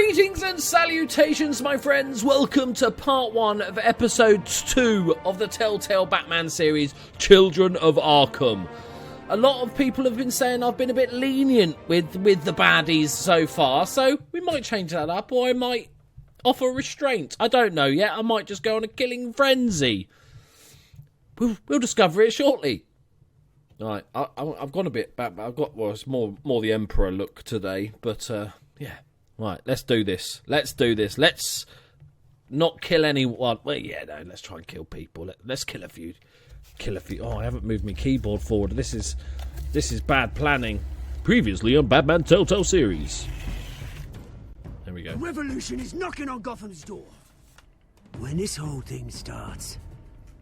Greetings and salutations, my friends. Welcome to part 1 of episode 2 of the Telltale Batman series, Children of Arkham. A lot of people have been saying I've been a bit lenient with the baddies so far, so we might change that up, or I might offer restraint. I don't know yet. I might just go on a killing frenzy. We'll discover it shortly. Right, I've gone a bit back. It's more the Emperor look today, but yeah. Right, let's do this. Let's not kill anyone. Well, yeah, no, let's try and kill people. Let's kill a few. Oh, I haven't moved my keyboard forward. This is bad planning. Previously on Batman Telltale series. There we go. The revolution is knocking on Gotham's door. When this whole thing starts,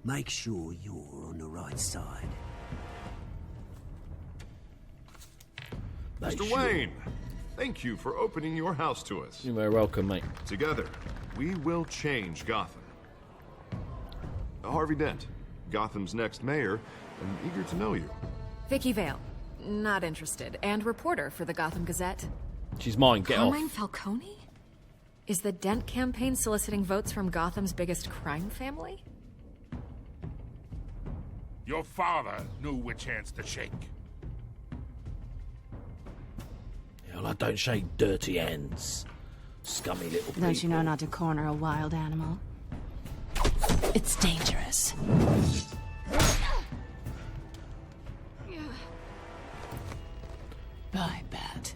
make sure you're on the right side. Mr. Wayne, thank you for opening your house to us. You're very welcome, mate. Together, we will change Gotham. Harvey Dent, Gotham's next mayor, and eager to know you. Vicky Vale, not interested, and reporter for the Gotham Gazette. She's mine, get Carmine off. Falcone? Is the Dent campaign soliciting votes from Gotham's biggest crime family? Your father knew which hands to shake. Well, I don't shake dirty ends. Scummy little people. Don't you know not to corner a wild animal? It's dangerous. Bye, Bat.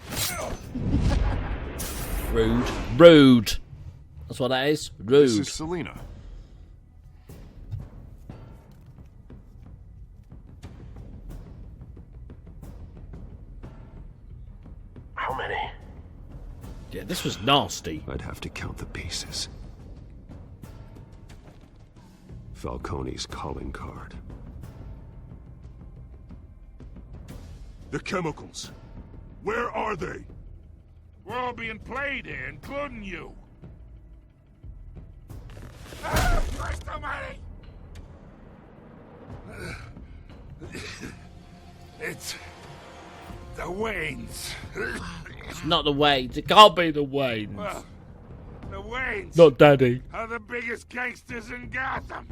Rude. That's what that is. Rude. This is Selina. How many? Yeah, this was nasty. I'd have to count the pieces. Falcone's calling card. The chemicals. Where are they? We're all being played here, including you. Where's the money? It's the Waynes. It's not the Waynes. It can't be the Waynes. Well, the Waynes Not Daddy. are the biggest gangsters in Gotham.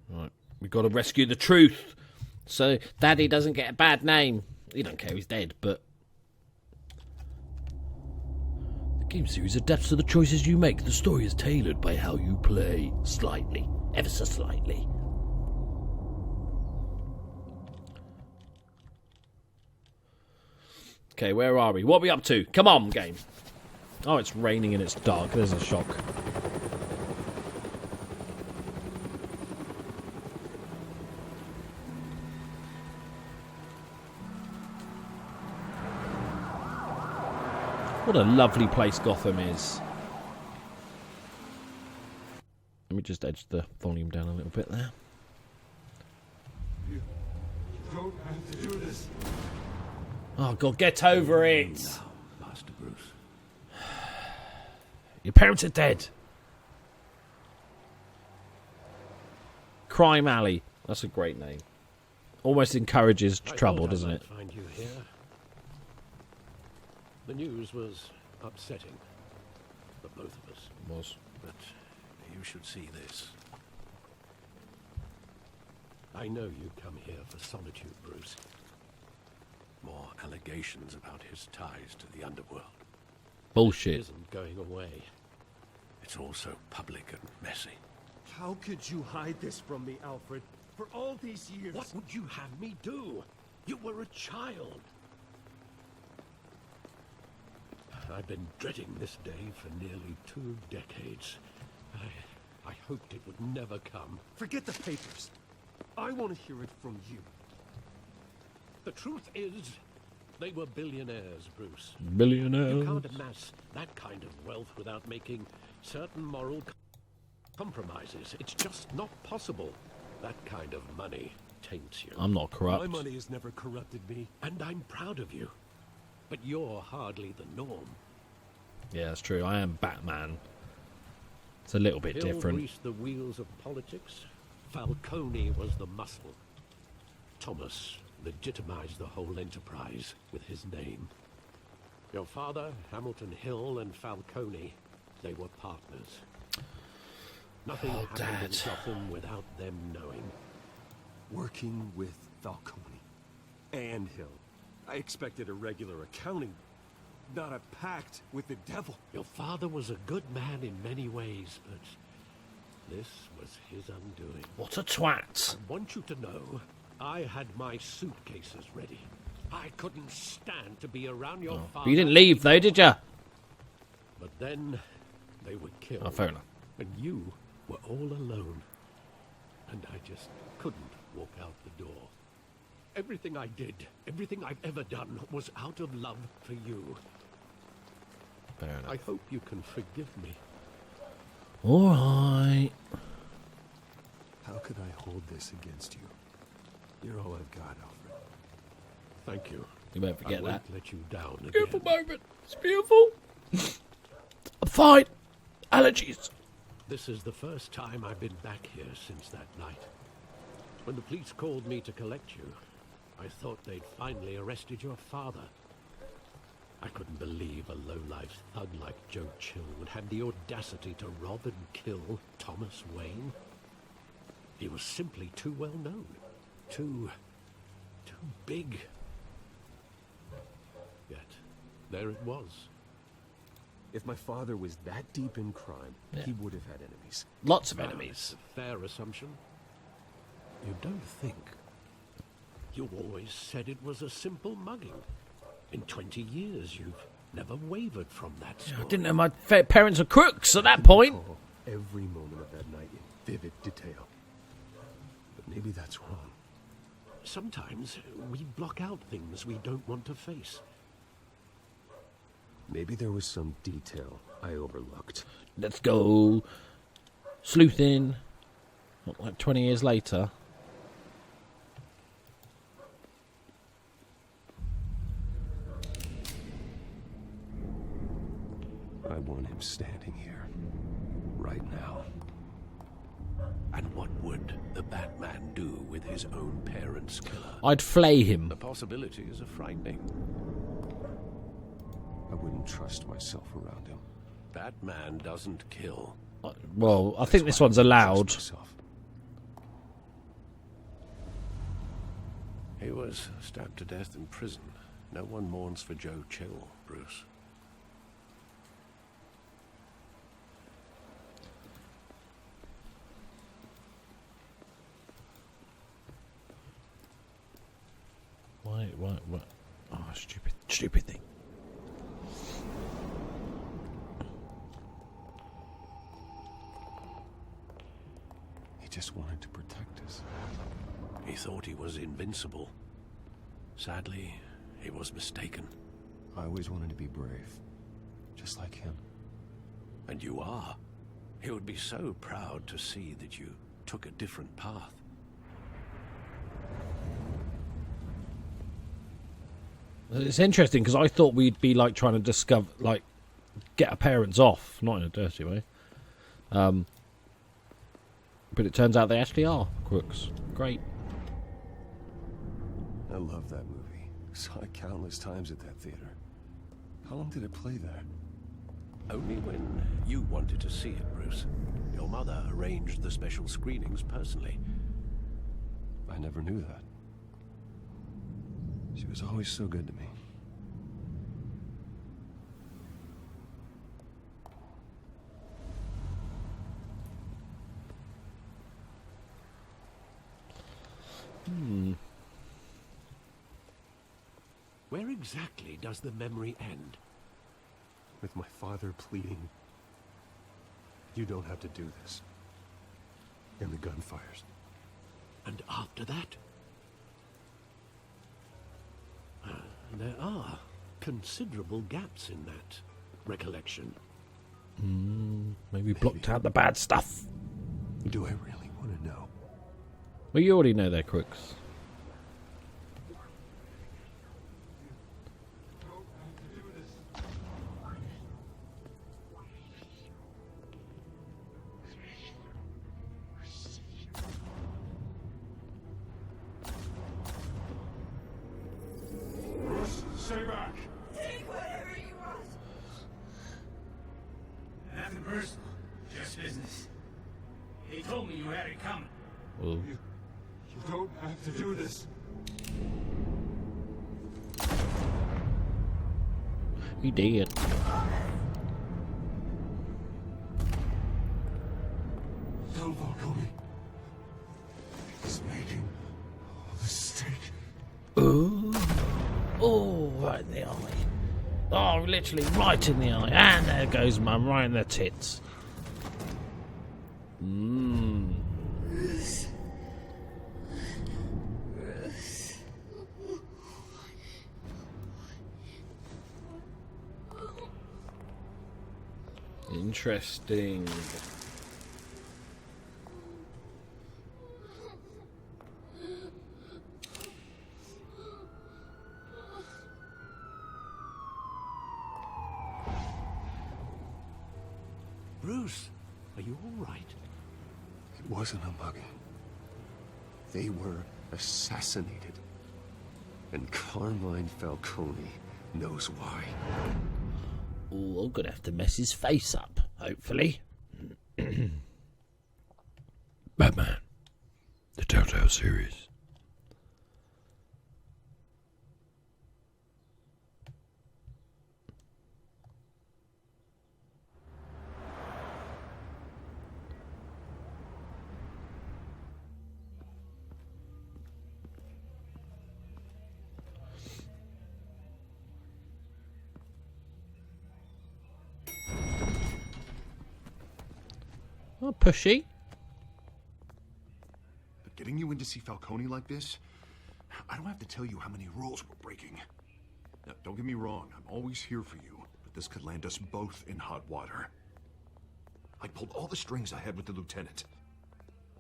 Right, we've got to rescue the truth, so Daddy doesn't get a bad name. He don't care, he's dead, but... The game series adapts to the choices you make. The story is tailored by how you play. Slightly. Ever so slightly. Okay, where are we? What are we up to? Come on, game. Oh, it's raining and it's dark. There's a shock. What a lovely place Gotham is. Let me just edge the volume down a little bit there. You don't have to do this. Oh, God, get over it. No, Master Bruce. Your parents are dead. Crime Alley. That's a great name. Almost encourages trouble, doesn't it? I find you here. The news was upsetting for both of us. It was. But you should see this. I know you come here for solitude, Bruce. More allegations about his ties to the underworld. Bullshit. It isn't going away. It's all so public and messy. How could you hide this from me, Alfred? For all these years... What would you have me do? You were a child. I've been dreading this day for nearly 2 decades. I hoped it would never come. Forget the papers. I want to hear it from you. The truth is, they were billionaires, Bruce. Billionaires. You can't amass that kind of wealth without making certain moral compromises. It's just not possible. That kind of money taints you. I'm not corrupt. My money has never corrupted me. And I'm proud of you. But you're hardly the norm. Yeah, that's true. I am Batman. It's a little bit Hill different. greased the wheels of politics. Falcone was the muscle. Thomas legitimized the whole enterprise with his name. Your father, Hamilton Hill, and Falcone, they were partners. Nothing happened in Gotham without them knowing. Working with Falcone and Hill. I expected a regular accounting, not a pact with the devil. Your father was a good man in many ways, but this was his undoing. What a twat. I want you to know, I had my suitcases ready. I couldn't stand to be around your father. But you didn't leave, though, did you? But then they were killed. Oh, fair enough. And you were all alone. And I just couldn't walk out the door. Everything I did, everything I've ever done, was out of love for you. Fair enough. I hope you can forgive me. All right. How could I hold this against you? You're all I've got, Alfred. Thank you. You won't forget I won't that. let you down again. Beautiful moment. It's beautiful. I'm fine. Allergies. This is the first time I've been back here since that night. When the police called me to collect you, I thought they'd finally arrested your father. I couldn't believe a low-life thug like Joe Chill would have the audacity to rob and kill Thomas Wayne. He was simply too well known. Too big. Yet, there it was. If my father was that deep in crime, he would have had enemies. Lots of enemies. Fair assumption. You don't think? You always said it was a simple mugging. In 20 years, you've never wavered from that story. I didn't know my parents were crooks at that point. Recall every moment of that night in vivid detail. But maybe that's wrong. Sometimes we block out things we don't want to face. Maybe there was some detail I overlooked. Let's go. Sleuthing. Not like 20 years later. I want him standing here. Right now. And what would the Batman do with his own parents' killer? I'd flay him. The possibilities are frightening. I wouldn't trust myself around him. Batman doesn't kill. Well, I think this one's allowed. Myself. He was stabbed to death in prison. No one mourns for Joe Chill, Bruce. What? Oh, stupid thing. He just wanted to protect us. He thought he was invincible. Sadly, he was mistaken. I always wanted to be brave. Just like him. And you are. He would be so proud to see that you took a different path. It's interesting because I thought we'd be like trying to discover, like, get our parents off, not in a dirty way. But it turns out they actually are crooks. Great. I love that movie. Saw it countless times at that theater. How long did it play there? Only when you wanted to see it, Bruce. Your mother arranged the special screenings personally. I never knew that. She was always so good to me. Where exactly does the memory end? With my father pleading, "You don't have to do this." And the gun fires. And after that? There are considerable gaps in that recollection. Maybe blocked out the bad stuff. Do I really want to know? Well, you already know they're crooks. Oh. You don't have to do this. He did. Tell Falcone. He's making a mistake. Oh, right in the eye. Oh, literally right in the eye. And there goes Mum, right in the tits. Mmm. Interesting. Bruce, are you all right? It wasn't a mugging. They were assassinated. And Carmine Falcone knows why. Oh, I'm gonna have to mess his face up, hopefully. Batman, the Telltale series. Oh, pushy. But getting you in to see Falcone like this, I don't have to tell you how many rules we're breaking. Now, don't get me wrong, I'm always here for you, but this could land us both in hot water. I pulled all the strings I had with the lieutenant.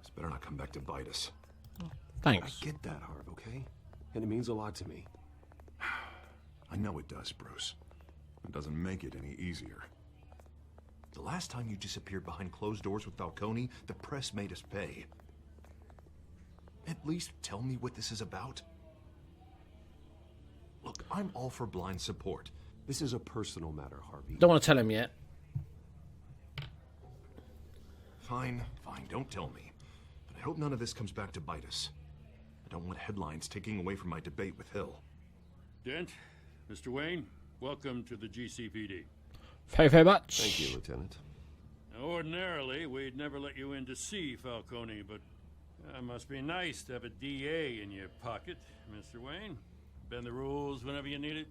This better not come back to bite us. Thanks. I get that, Harv, okay? And it means a lot to me. I know it does, Bruce. It doesn't make it any easier. The last time you disappeared behind closed doors with Falcone, the press made us pay. At least tell me what this is about. Look, I'm all for blind support. This is a personal matter, Harvey. Don't want to tell him yet. Fine, don't tell me. But I hope none of this comes back to bite us. I don't want headlines taking away from my debate with Hill. Dent, Mr. Wayne, welcome to the GCPD. Very much. Thank you, Lieutenant. Now, ordinarily, we'd never let you in to see Falcone, but it must be nice to have a DA in your pocket, Mr. Wayne. Bend the rules whenever you need it.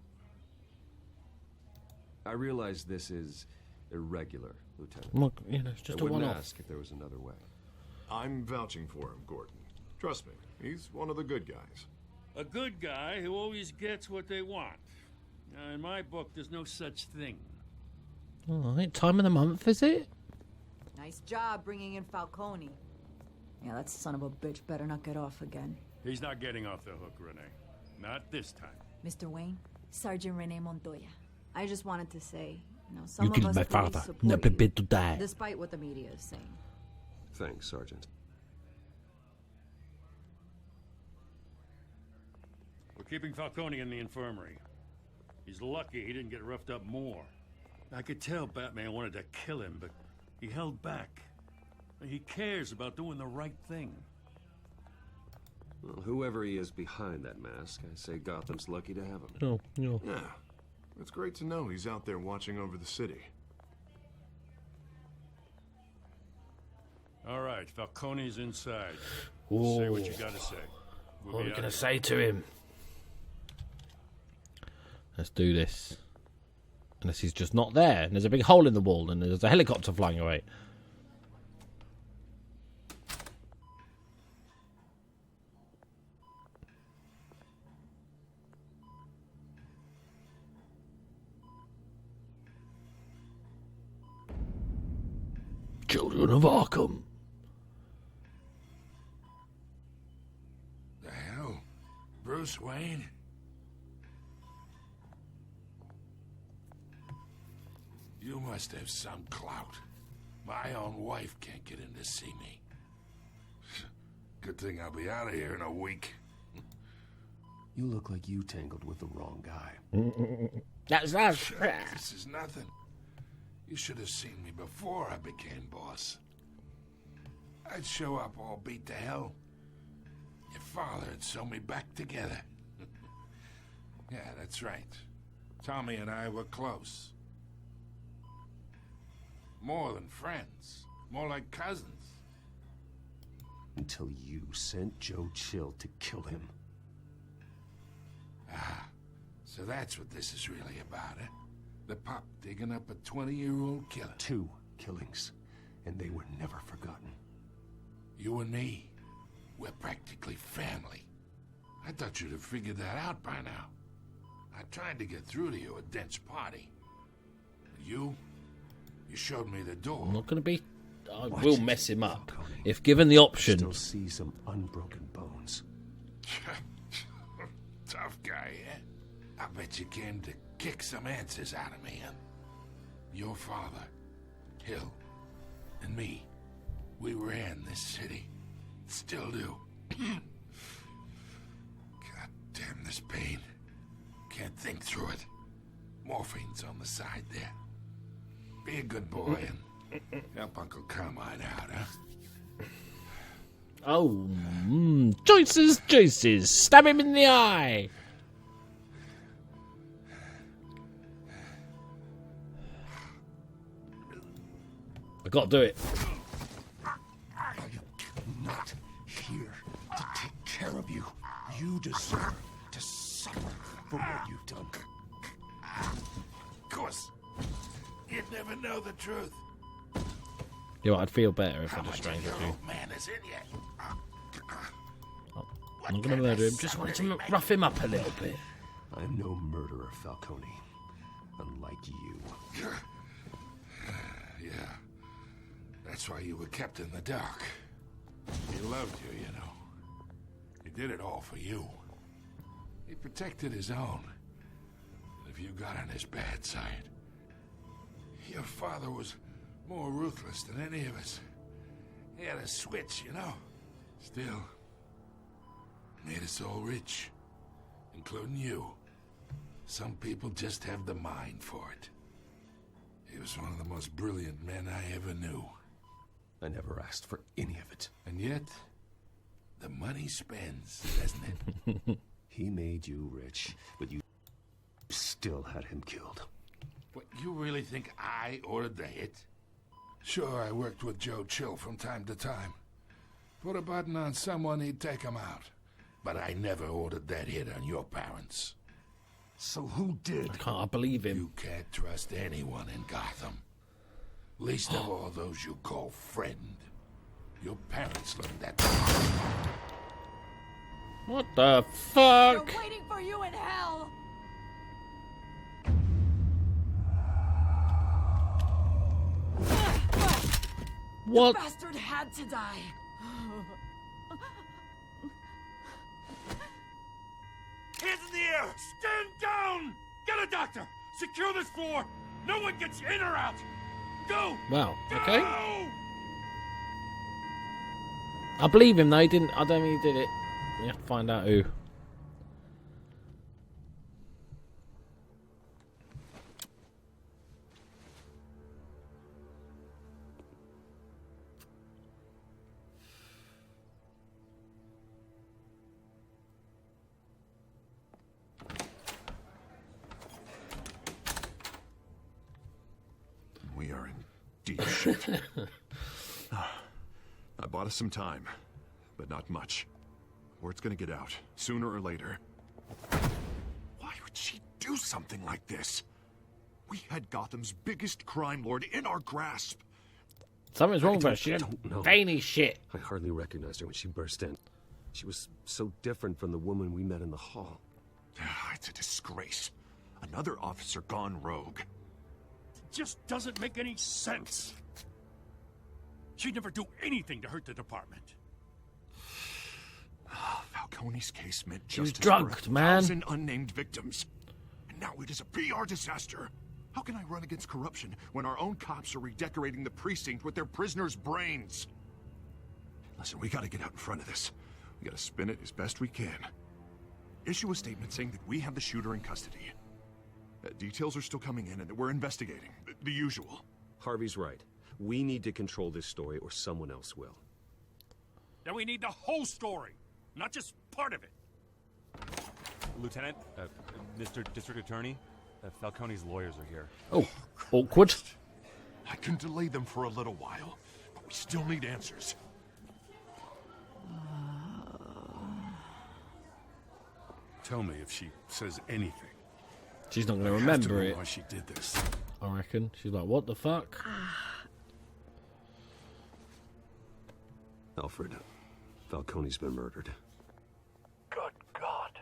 I realize this is irregular, Lieutenant. Look, you know, it's just I a wouldn't one-off. ask if there was another way. I'm vouching for him, Gordon. Trust me, he's one of the good guys. A good guy who always gets what they want. Now, in my book, there's no such thing. All right, time of the month, is it? Nice job bringing in Falcone. Yeah, that son of a bitch better not get off again. He's not getting off the hook, Renee. Not this time. Mr. Wayne, Sergeant Renee Montoya. I just wanted to say, some You of killed us my police father. support Not you, prepared to die. despite what the media is saying. Thanks, Sergeant. We're keeping Falcone in the infirmary. He's lucky he didn't get roughed up more. I could tell Batman wanted to kill him, but he held back. He cares about doing the right thing. Well, whoever he is behind that mask, I say Gotham's lucky to have him. Oh, no. Yeah, it's great to know he's out there watching over the city. All right, Falcone's inside. Ooh. Say what you gotta say. We'll What are be we out going to of say to him? Let's do this. Unless he's just not there, and there's a big hole in the wall, and there's a helicopter flying away. Children of Arkham. The hell? Bruce Wayne? You must have some clout. My own wife can't get in to see me. Good thing I'll be out of here in a week. You look like you tangled with the wrong guy. That's us. This is nothing. You should have seen me before I became boss. I'd show up all beat to hell. Your father had sew me back together. Yeah, that's right. Tommy and I were close. More than friends. More like cousins. Until you sent Joe Chill to kill him. Ah, so that's what this is really about, eh? The pop digging up a 20-year-old killer. 2 killings, and they were never forgotten. You and me, we're practically family. I thought you'd have figured that out by now. I tried to get through to you at Dent's party. You showed me the door. I'm not going to be... I will mess him up. If given the option... Still see some unbroken bones. Tough guy, eh? I bet you came to kick some answers out of me, huh? Your father, Hill, and me, we ran this city. Still do. God damn this pain. Can't think through it. Morphine's on the side there. Be a good boy and help Uncle Carmine out, huh? Oh, choices. Stab him in the eye. I gotta do it. I am not here to take care of you. You deserve to suffer for what you've done. Of course. You'd never know the truth. You know, I'd feel better if I just strangled you. Man is in you. I'm not gonna murder him, just wanted to rough him up a little bit. I'm no murderer, Falcone. Unlike you. Yeah. That's why you were kept in the dark. He loved you, you know. He did it all for you. He protected his own. If you got on his bad side. Your father was more ruthless than any of us. He had a switch, you know. Still, made us all rich, including you. Some people just have the mind for it. He was one of the most brilliant men I ever knew. I never asked for any of it. And yet, the money spends, doesn't it? He made you rich, but you still had him killed. What, you really think I ordered the hit? Sure, I worked with Joe Chill from time to time. Put a button on someone, he'd take him out. But I never ordered that hit on your parents. So who did? I can't believe him. You can't trust anyone in Gotham. Least of all those you call friend. Your parents learned that. What the fuck? They're waiting for you in hell! What? The bastard had to die. Hands in the air! Stand down! Get a doctor! Secure this floor! No one gets in or out! Go! Wow, Go! okay. I believe him though, he didn't. I don't think he did it. We have to find out who. We are in deep shit. I bought us some time, but not much. Word's gonna get out, sooner or later. Why would she do something like this? We had Gotham's biggest crime lord in our grasp. Something's wrong with her. She had veiny shit. I hardly recognized her when she burst in. She was so different from the woman we met in the hall. It's a disgrace. Another officer gone rogue. It just doesn't make any sense. She'd never do anything to hurt the department. Falcone's case meant She was justice drugged, for man. 1,000 unnamed victims. And now it is a PR disaster. How can I run against corruption when our own cops are redecorating the precinct with their prisoners' brains? Listen, we gotta get out in front of this. We gotta spin it as best we can. Issue a statement saying that we have the shooter in custody. Details are still coming in and that we're investigating. The usual. Harvey's right. We need to control this story or someone else will. Then we need the whole story, not just part of it. Lieutenant, Mr. District Attorney, Falcone's lawyers are here. Oh, awkward. I can delay them for a little while, but we still need answers. Tell me if she says anything. She's not going to remember it. Why she did this? I reckon. She's like, what the fuck? Alfred, Falcone's been murdered. Good God.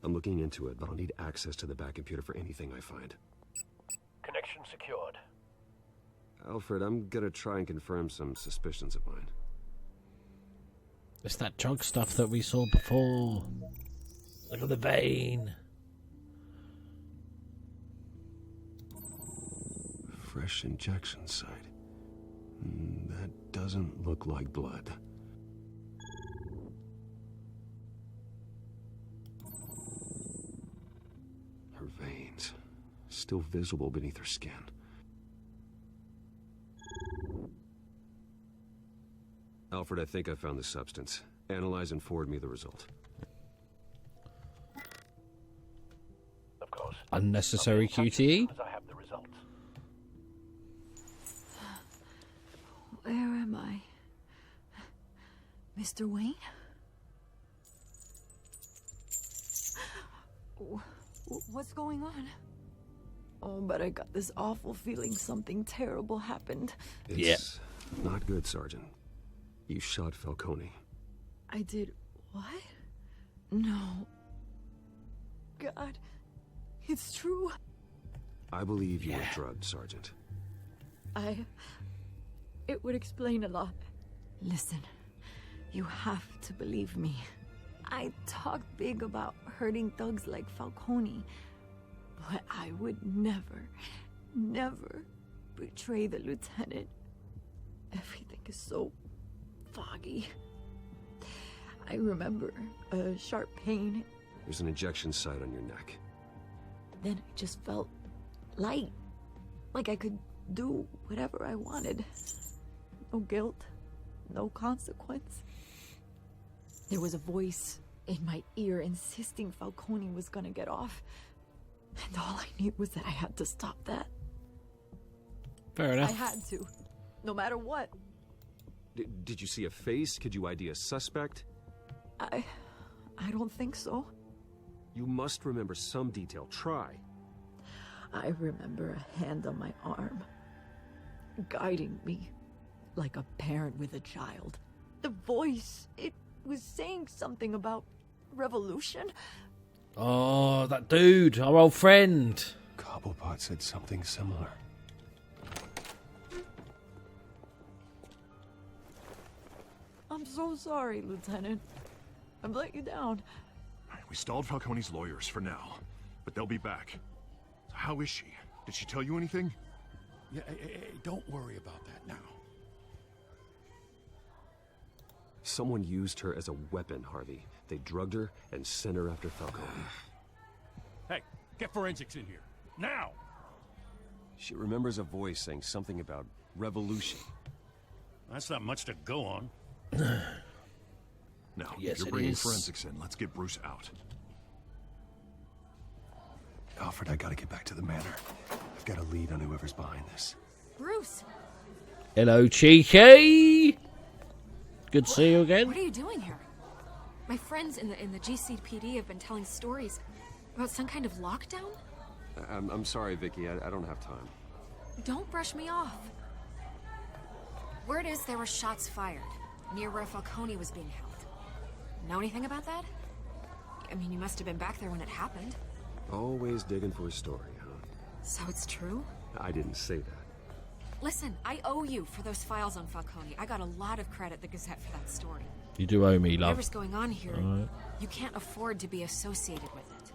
I'm looking into it, but I'll need access to the back computer for anything I find. Connection secured. Alfred, I'm gonna try and confirm some suspicions of mine. It's that drug stuff that we saw before. Look at the vein. Fresh injection site. That doesn't look like blood. Her veins, still visible beneath her skin. Alfred, I think I found the substance. Analyze and forward me the result. Of course. Unnecessary QTE. As I have the results. Where am I? Mr. Wayne? What's going on? Oh, but I got this awful feeling something terrible happened. It's not good, Sergeant. You shot Falcone. I did what? No. God, it's true. I believe you were drugged, Sergeant. It would explain a lot. Listen, you have to believe me. I talked big about hurting thugs like Falcone, but I would never, never betray the lieutenant. Everything is so foggy. I remember a sharp pain. There's an injection site on your neck. Then I just felt light, like I could do whatever I wanted. No guilt, no consequence. There was a voice in my ear insisting Falcone was gonna get off. And all I knew was that I had to stop that. Fair enough. I had to, no matter what. Did you see a face? Could you ID a suspect? I don't think so. You must remember some detail. Try. I remember a hand on my arm, guiding me like a parent with a child. The voice, it was saying something about revolution. Oh, that dude, our old friend. Cobblepot said something similar. I'm so sorry, Lieutenant. I've let you down. We stalled Falcone's lawyers for now, but they'll be back. So how is she? Did she tell you anything? Yeah, hey, don't worry about that now. Someone used her as a weapon, Harvey. They drugged her and sent her after Falcone. Hey, get forensics in here. Now! She remembers a voice saying something about revolution. That's not much to go on. Now, Yes, if you're it bringing is. forensics in, let's get Bruce out. Alfred, I gotta get back to the manor. I've got a lead on whoever's behind this. Bruce, Hello, Cheeky. Good to see you again. what are you doing here? My friends in the GCPD have been telling stories about some kind of lockdown. I'm sorry, Vicky. I don't have time. Don't brush me off. Word is there were shots fired near where Falcone was being held. Know anything about that? I mean, you must have been back there when it happened. Always digging for a story, huh? So it's true? I didn't say that. Listen, I owe you for those files on Falcone. I got a lot of credit at the Gazette for that story. You do owe me, love. Whatever's going on here, Right. you can't afford to be associated with it.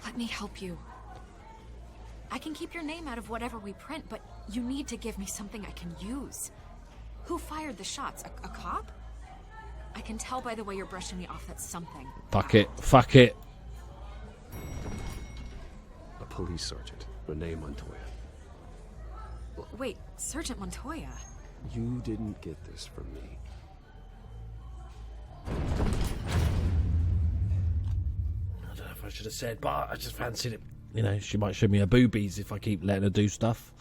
Let me help you. I can keep your name out of whatever we print, but you need to give me something I can use. Who fired the shots? A cop? I can tell by the way you're brushing me off that's something. Fuck it. Fuck it. A police sergeant, Renee Montoya. Wait, Sergeant Montoya. You didn't get this from me. I don't know if I should have said, but I just fancied it. You know, she might show me her boobies if I keep letting her do stuff.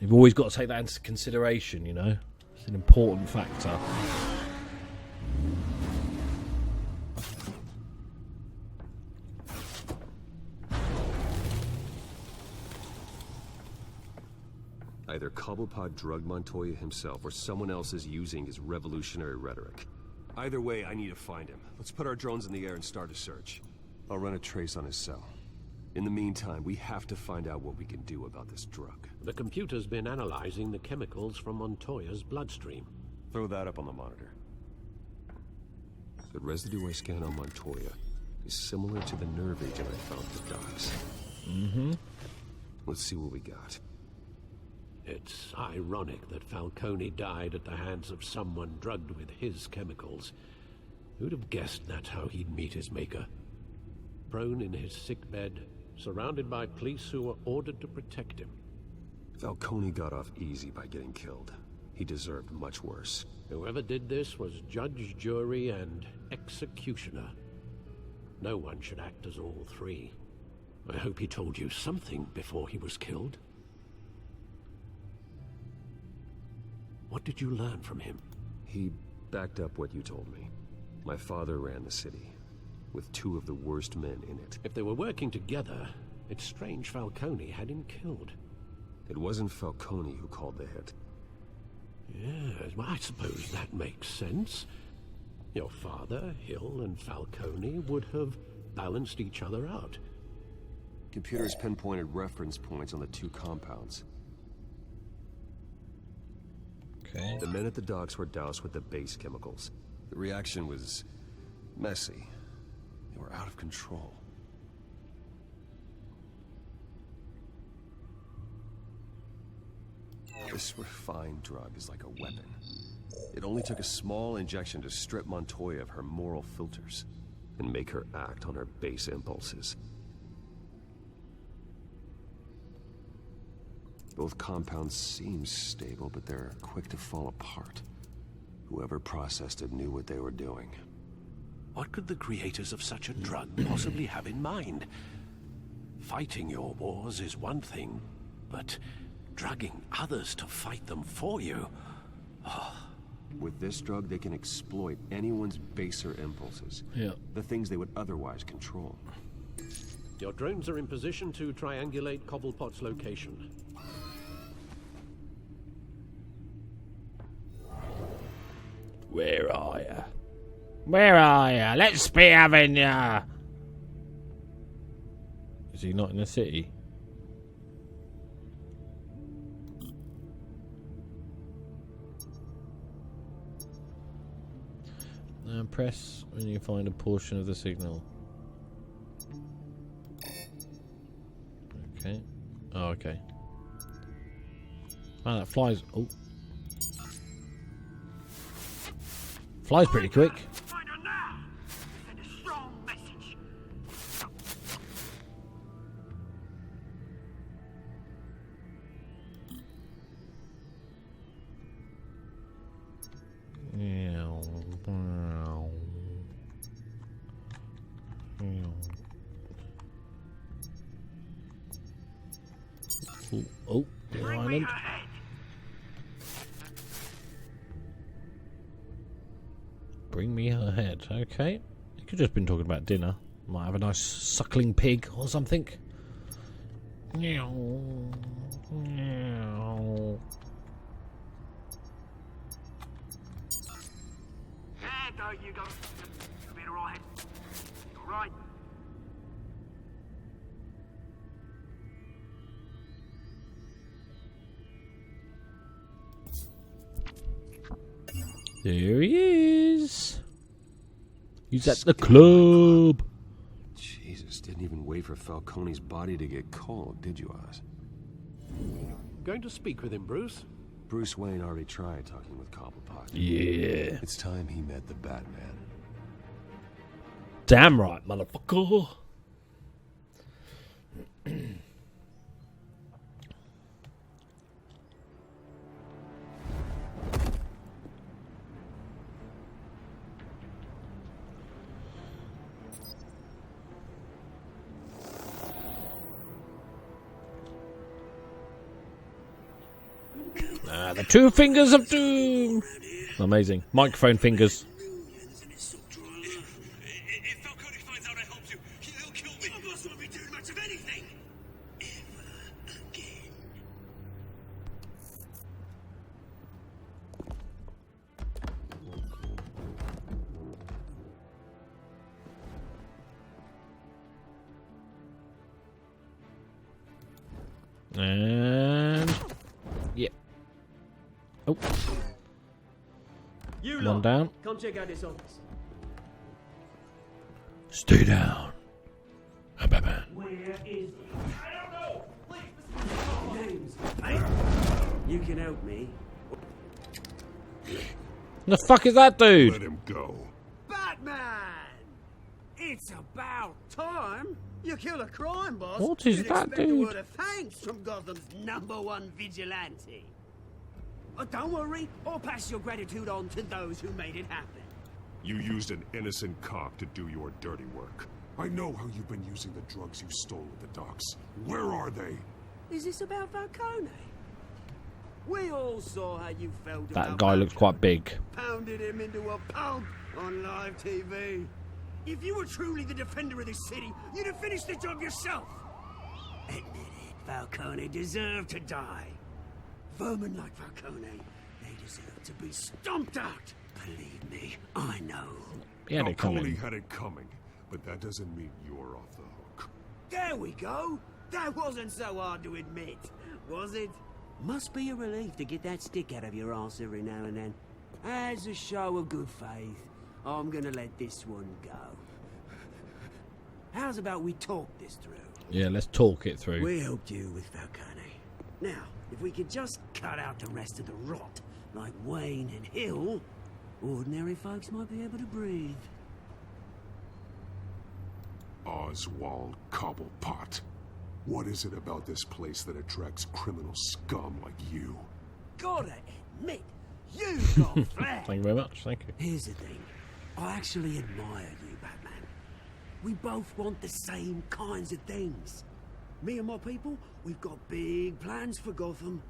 You've always got to take that into consideration, you know. It's an important factor. Either Cobblepot drugged Montoya himself, or someone else is using his revolutionary rhetoric. Either way, I need to find him. Let's put our drones in the air and start a search. I'll run a trace on his cell. In the meantime, we have to find out what we can do about this drug. The computer's been analyzing the chemicals from Montoya's bloodstream. Throw that up on the monitor. The residue I scan on Montoya is similar to the nerve agent I found at the docks. Mm-hmm. Let's see what we got. It's ironic that Falcone died at the hands of someone drugged with his chemicals. Who'd have guessed that's how he'd meet his maker? Prone in his sickbed, surrounded by police who were ordered to protect him. Falcone got off easy by getting killed. He deserved much worse. Whoever did this was judge, jury, and executioner. No one should act as all three. I hope he told you something before he was killed. What did you learn from him? He backed up what you told me. My father ran the city, with two of the worst men in it. If they were working together, it's strange Falcone had him killed. It wasn't Falcone who called the hit. Yes, well, I suppose that makes sense. Your father, Hill, and Falcone would have balanced each other out. Computers pinpointed reference points on the two compounds. Okay. The men at the docks were doused with the base chemicals. The reaction was messy. They were out of control. This refined drug is like a weapon. It only took a small injection to strip Montoya of her moral filters and make her act on her base impulses. Both compounds seem stable, but they're quick to fall apart. Whoever processed it knew what they were doing. What could the creators of such a drug possibly have in mind? Fighting your wars is one thing, but drugging others to fight them for you? Oh. With this drug, they can exploit anyone's baser impulses. Yeah. The things they would otherwise control. Your drones are in position to triangulate Cobblepot's location. Where are ya? Where are ya? Let's be having ya! Is he not in the city? Press when you find a portion of the signal. Okay. Oh, okay. Man, that flies. Oh. Flies pretty quick. Find her now! Send a strong message. Oh, island. Bring me her head. Okay. You could just been talking about dinner. Might have a nice suckling pig or something. Meow. Meow. There you go. You'll be alright. Alright. There he is. He's at the club. Jesus, didn't even wait for Falcone's body to get cold, did you, Oz? Going to speak with him, Bruce? Bruce Wayne already tried talking with Cobblepot. Yeah. It's time he met the Batman. Damn right, motherfucker. the two fingers of doom. Amazing. Microphone fingers. If Falcone finds out I helped you, he'll kill me. My boss won't be doing much of anything. Ever again. And yeah. Oh. You One lot, down. come check out this office. Stay down. Batman. Where is he? I don't know. Please, names. Hey, you can help me. The fuck is that dude? Let him go. Batman! It's about time. You kill a crime boss. What is You'd that, expect a dude? word of thanks from Gotham's #1 vigilante. Don't worry, I'll pass your gratitude on to those who made it happen. You used an innocent cop to do your dirty work. I know how you've been using the drugs you stole at the docks. Where are they? Is this about Falcone? We all saw how you felt That about guy looks quite big. pounded him into a pulp on live TV. If you were truly the defender of this city, you'd have finished the job yourself. Admit it, Falcone deserved to die. Vermin like Falcone, they deserve to be stomped out. Believe me, I know. He had it Falcone coming. had it coming, but that doesn't mean you're off the hook. There we go. That wasn't so hard to admit, was it? Must be a relief to get that stick out of your arse every now and then. As a show of good faith, I'm gonna let this one go. How's about we talk this through? Yeah, let's talk it through. We helped you with Falcone. Now, if we could just cut out the rest of the rot, like Wayne and Hill, ordinary folks might be able to breathe. Oswald Cobblepot. What is it about this place that attracts criminal scum like you? Gotta admit, you've got flair. Thank you very much. Thank you. Here's the thing. I actually admire you, Batman. We both want the same kinds of things. Me and my people, we've got big plans for Gotham.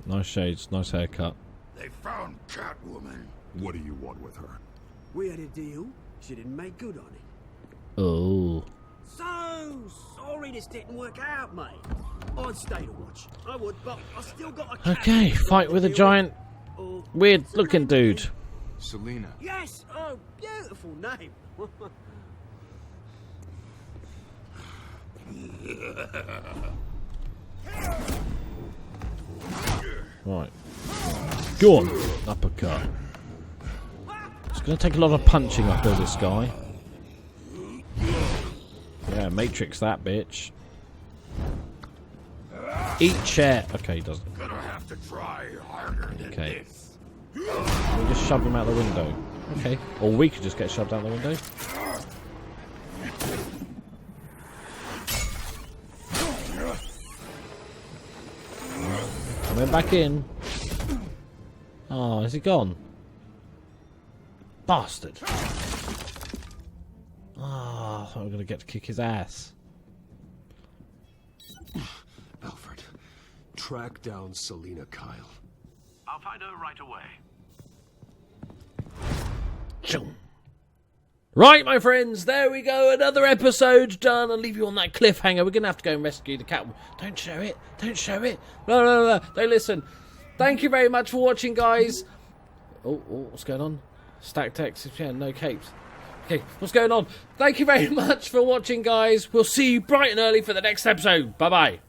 Nice shades, nice haircut. They found Catwoman. What do you want with her? We had a deal. She didn't make good on it. Oh. So sorry this didn't work out, mate. I'd stay to watch. I would, but I still got a cat Okay, fight with a giant, weird-looking dude. Selina. Yes! Oh, beautiful name. Right. Go on. Uppercut. It's going to take a lot of punching uphill this guy. Yeah, Matrix that bitch. Eat chair. Okay, he doesn't. Gonna have to try harder than Okay. this. We'll just shove him out the window. Okay. Or we could just get shoved out the window. Coming back in. Oh, is he gone? Bastard. Ah, I thought we were going to get to kick his ass. Alfred, track down Selina Kyle. I'll find her right away. Right, my friends, there we go. Another episode done. I'll leave you on that cliffhanger. We're going to have to go and rescue the cat. Don't show it. Don't show it. No. Don't listen. Thank you very much for watching, guys. Oh, what's going on? Stack text. Yeah, no capes. Okay, what's going on? Thank you very much for watching, guys. We'll see you bright and early for the next episode. Bye-bye.